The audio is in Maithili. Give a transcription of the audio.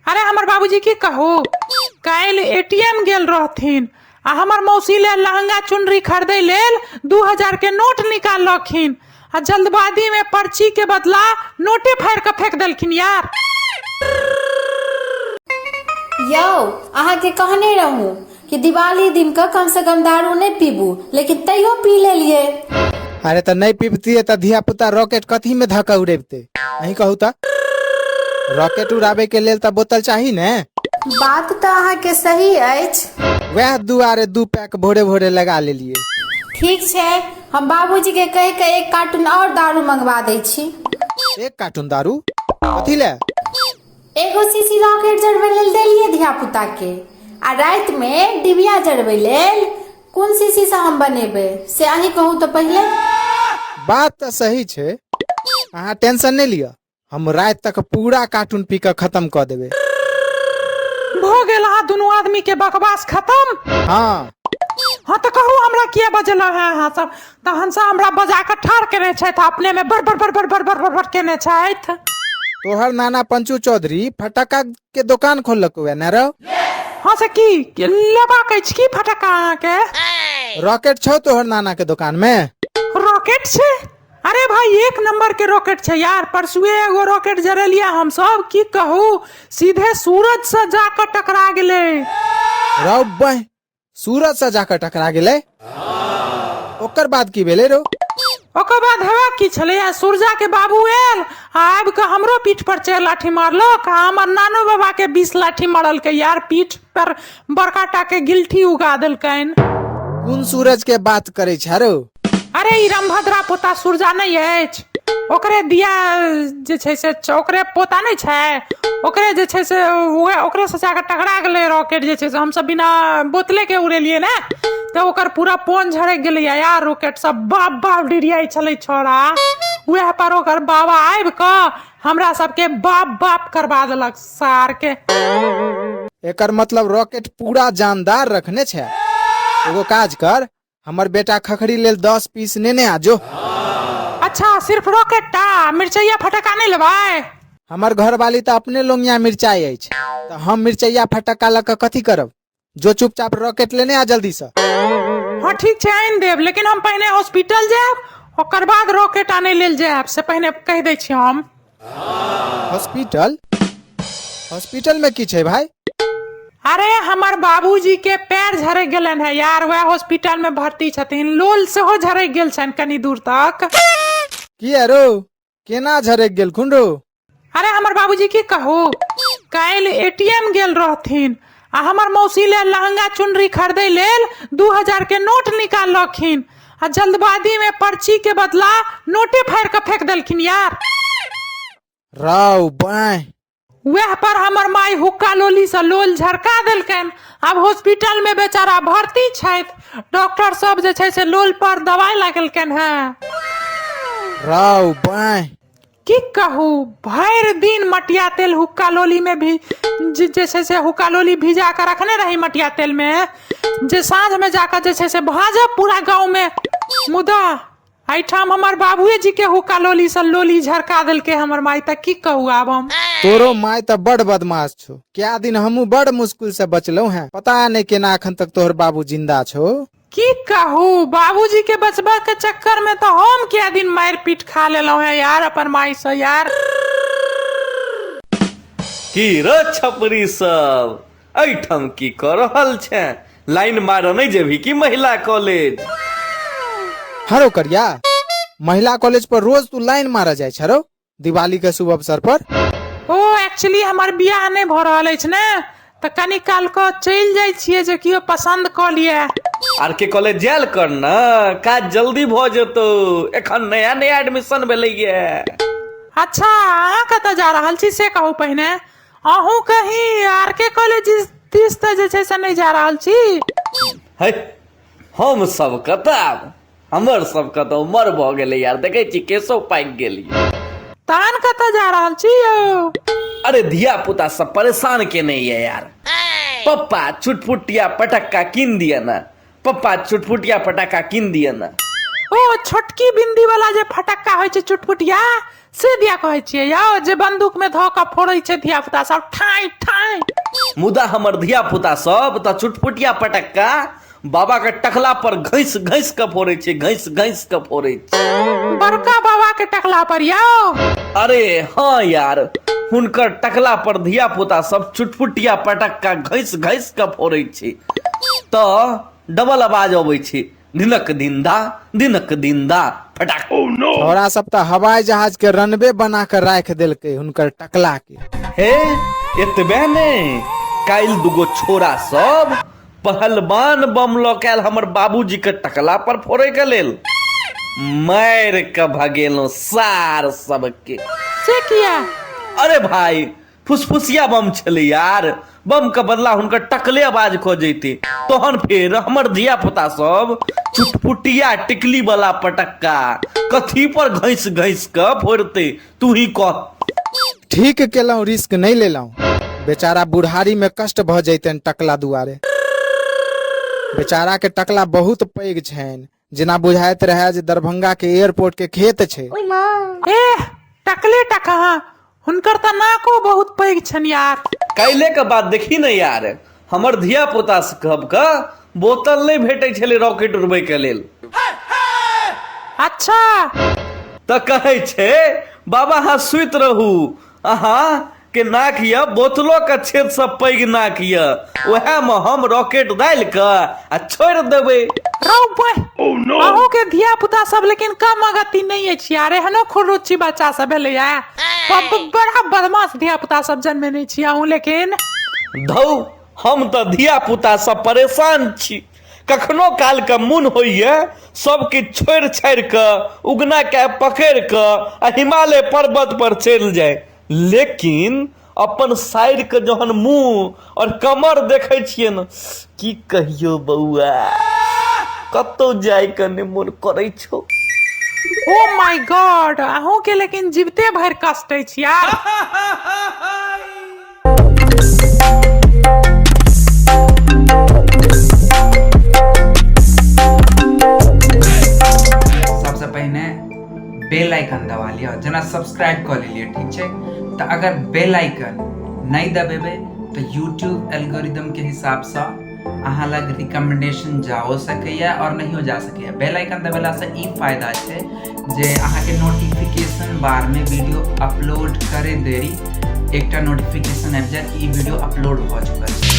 अरे हमार बाबूजी की कहू कल एटीएम गेल रहथिन आ हमार मौसी ले लहंगा चुनरी खरीदे लेल 2000 के नोट निकालखिन आ जल्दबाजी में पर्ची के बदला नोटे फाड़ के फेंक देलखिन यार। यौ अहाँ के कहने रहूं कि दिवाली दिन का कम से कम दारू नहीं पीबू, लेकिन तैयो पी लेलिए। अरे तो नहीं पीबती तो धिया पुता रॉकेट कथी में धक्का उड़ेबते नहीं कहू तो रॉकेट उड़ाबे के लेल तो बोतल चाहिए ने। बात तो अहाँ के सही अछि। वह दुआरे 2 पैक भोरे भोरे लगा लेलिए। ठीक है, हम बाबूजी के कह के 1 कार्टून और दारू मंगवा दे छी। 1 कार्टून दारू कथी ले? एगो सीसी रॉकेट जरबे लेल देलिए धिया पुता के, आ रात में डिबिया जरबे लेल कौन सीसी से हम बनेबे से अहीं कहू तो पहले। बात तो सही छे, अहाँ टेंशन नहीं लिया, हम रात तक पूरा कार्टून पी के खत्म कर देबे। हो गेल दोनों आदमी के बकवास खत्म। हाँ तो कहू हमरा किया बजल है अहाँ सब तहन से हमरा बजा के ठाड़ केने छथि, अपने में बर बर बर बर बर बर बर बर केने छथि। तोहर नाना पंचू चौधरी फटाका के दुकान खोलक हुए न रो। हाँ से की लेबा के की फटाका अहाँ के? रॉकेट छो तोहर नाना के दुकान में? रॉकेट छे? अरे भाई 1 नंबर के रॉकेट छे यार। परसुए एगो रॉकेट जरलिया हम सब, की कहू सीधे सूरज से जाकर टकरा गेले। रौ बह सूरज से जाकर टकरा गेले? ओकर बाद की भेले रो? ओकर बाद हवा की छले, सूरजा के बाबू एल आब के हमरो पीठ पर 4 लाठी मारलक, हमर नानो बाबा के 20 लाठी मारल के यार, पीठ पर बड़का टा के गिलठी उगा देलकैन। कौन सूरज के बात करे छारो? अरे ई रामभद्रा पोता सूरजा नहीं अछि, ओकरे दिया जे छै से ओकरे पोता नहीं छै, ओकरे जे छै से ओकरे से जाकर टकरा गेले रॉकेट जे छै से। हम सब बिना बोतले के उड़ेलिए ना तो ओकर पूरा पोन झड़क गेले यार। रॉकेट सब बाप बाप डिरियाई चले छोड़ा, वह पर ओकर बाबा आबि क हमरा सबके बाप बाप करवा देलक सार के। एकर मतलब रॉकेट पूरा जानदार रखने छे। एगो काज कर, हमर बेटा खखड़ी लेल 10 पीस नेने आजो। अच्छा सिर्फ रॉकेट टा, मिर्चैया फटका नहीं लेबै? हमर घर वाली तो अपने लोंगिया मिर्चाई अछि, तो हम मिर्चैया फटका लग कथी करब? जो चुपचाप रॉकेट लेने आ जल्दी से। हाँ ठीक है आइन देव, लेकिन हम पहले हॉस्पिटल जाब ओकर बाद रॉकेट आने लेल जाब, से पहले कह दै छी हम। हॉस्पिटल? हॉस्पिटल में की छे भाई? अरे हमार बाबूजी के पैर झरक गेलन है यार, वह हॉस्पिटल में भर्ती छथिन। लोल से हो झरक गेल छन कनी दूर तक। की रो केना झरक गेल खुंडो? अरे हमार बाबूजी की कहू कल एटीएम गेल रहथिन आ हमार मौसी ले लहंगा चुनरी खरीदे लेल 2000 के नोट निकालखिन आ जल्दबाजी में पर्ची के बदला नोटे फाड़ के फेंक देलखिन यार। राव बाय वह पर हमर माई हुक्का लोली से लोल झरका देलकन। अब हॉस्पिटल में बेचारा भर्ती छथि, डॉक्टर सब जे छै से लोल पर दवाई लगेलकन है। राव बाय की कहू भर दिन मटिया तेल हुक्का लोली में भी जैसे से हुक्का लोली भिजा कर रखने रही मटिया तेल में, जे सांझ में जाकर जैसे से भाजब पूरा गांव में। मुदा ऐठाम हमर बाबुए जी के हुक्का लोली से लोली झरका दिल के हमर माई तक। की कहू अब हम तोरो माई तो बड़ बदमाश छो। क्या दिन हमू बड़ मुश्किल से बचलो हैं, पता नहीं केना अखन तक तोहर बाबू जिंदा छो। की कहू बाबूजी के बचबा के चक्कर में तो हम क्या दिन मार पीट खा लेलो है यार अपन माई से यार। की रे छपरी सब ऐठम की कर रहल छे? लाइन मार नहीं जेबी की महिला कॉलेज? हरो करिया महिला कॉलेज पर रोज तू लाइन मारा जाए छरो दिवाली के शुभ अवसर पर? ओ एक्चुअली हमार बियाह नहीं भ रहल अछि ने, तो कनी काल को चल जाय छिए जे कियो पसंद क लिए। आर के कॉलेज जायल कर ना, काज जल्दी भ जेतो, एखन नया नया एडमिशन भेलै ये। अच्छा अहाँ कतऽ जा रहल छी से कहू पहिने। अहूँ कहीं आर के कॉलेज दिस त जे छै से नहीं जा रहल छी? है हम सब कतब, हमर सब कत उमर भ गेलै यार, देखे छी केसो पाक गेलिए। तान कतऽ जा रहल छी यौ? अरे धिया पुता सब परेशान केने ये यार। पप्पा छुटपुटिया पटक्का किन दिया ना, पप्पा छुटपुटिया पटाखा किन दिया ना। ओ छोटकी बिंदी वाला जे फटक्का होय छै चुटपुटिया से दिया कहै छियै यौ जे बंदूक में धऽ कऽ फोड़ै छै धिया पुता सब ठाई ठाई। मुदा हमर धिया पुता सब त चुटपुटिया पटक्का बाबा के टकला पर घैस घैस के फोड़े छै, घैस घैस के फोड़े छै। बड़का बाबा के टकला पर यौ। अरे हाँ यार, हुनकर टकला पर धिया पुता सब चुटपुटिया पटक्का घैस घैस के फोड़े छै त डबल आवाज अबै छै, दिनक दिनदा फटाक। छोरा सब तो हवाई जहाज के रनवे बना कर राख देलकै हुनकर टकला के। हे एतबे ने, काल्हि दुगो छोरा सब पहलवान बम लऽ के आयल हमर बाबूजी के टकला पर फोड़े के लेल, मार के भगेलहुं सार सबके। से किया? अरे भाई फुसफुसिया बम छले यार, बम के बदला हुनकर टकले आवाज खो जैते, तहन फिर हमर धिया पुता सब चुटपुटिया टिकली वाला पटक्का कथी पर घैस घैस के फोड़ते, तू ही कह। ठीक केलहुं, रिस्क नहीं लेलहुं, बेचारा बुढ़ारी में कष्ट भ जैतन टकला दुआरे। बेचारा के टकला बहुत पैघ छनि, जेना बुझाइत रहे जे दरभंगा के एयरपोर्ट के खेत छै। ए टकले टका हुनकर त नाको बहुत पैघ छनि यार। काल्हि के बाद देखी न यार, हमर धिया पुता सब के बोतल नहीं भेटे छले रॉकेट उड़बै के लेल। अच्छा त कहे छै बाबा हाँ सुइत रहू, अहाँ के नाक ये बोतलो के छेद से पैघ नाक ये, वह में हम रॉकेट डाल के आ छोड़ देबै। अहूँ के धिया पुता सब लेकिन कम अगति नहीं अछि यार, एहनो खुरुची बच्चा सब भेलै या, बड़ा बदमाश धिया पुता सब जन्मे नहीं छी अहूँ। लेकिन धौ हम तो धिया पुता सब परेशान छी, कखनो काल के मुन होइए सबके छोड़ छाड़ के उगना के पकड़ के आ हिमालय पर्वत पर चल जाए, लेकिन अपन साइड के जहन मुंह और कमर देखे छियै न, की कहियो बउआ कतौ जाय के ने मन करे छो। ओ माय गॉड, अहूँ के लेकिन जीवते भर कष्ट अछि यार। सबसे पहले बेल आइकन दबा लिया, जना सब्सक्राइब कर लिया, ठीक है। तो अगर बेल आइकन नहीं दबेबे तो यूट्यूब एल्गोरिदम के हिसाब से अहाँ लग रिकमेंडेशन जाओ सकैया और नहीं हो जा सकैया। बेल आइकन दबेला से ई फायदा है जे अहाँ के नोटिफिकेशन बार में वीडियो अपलोड करे देरी एकटा नोटिफिकेशन आबि जायत कि ई वीडियो अपलोड भ चुकल छै।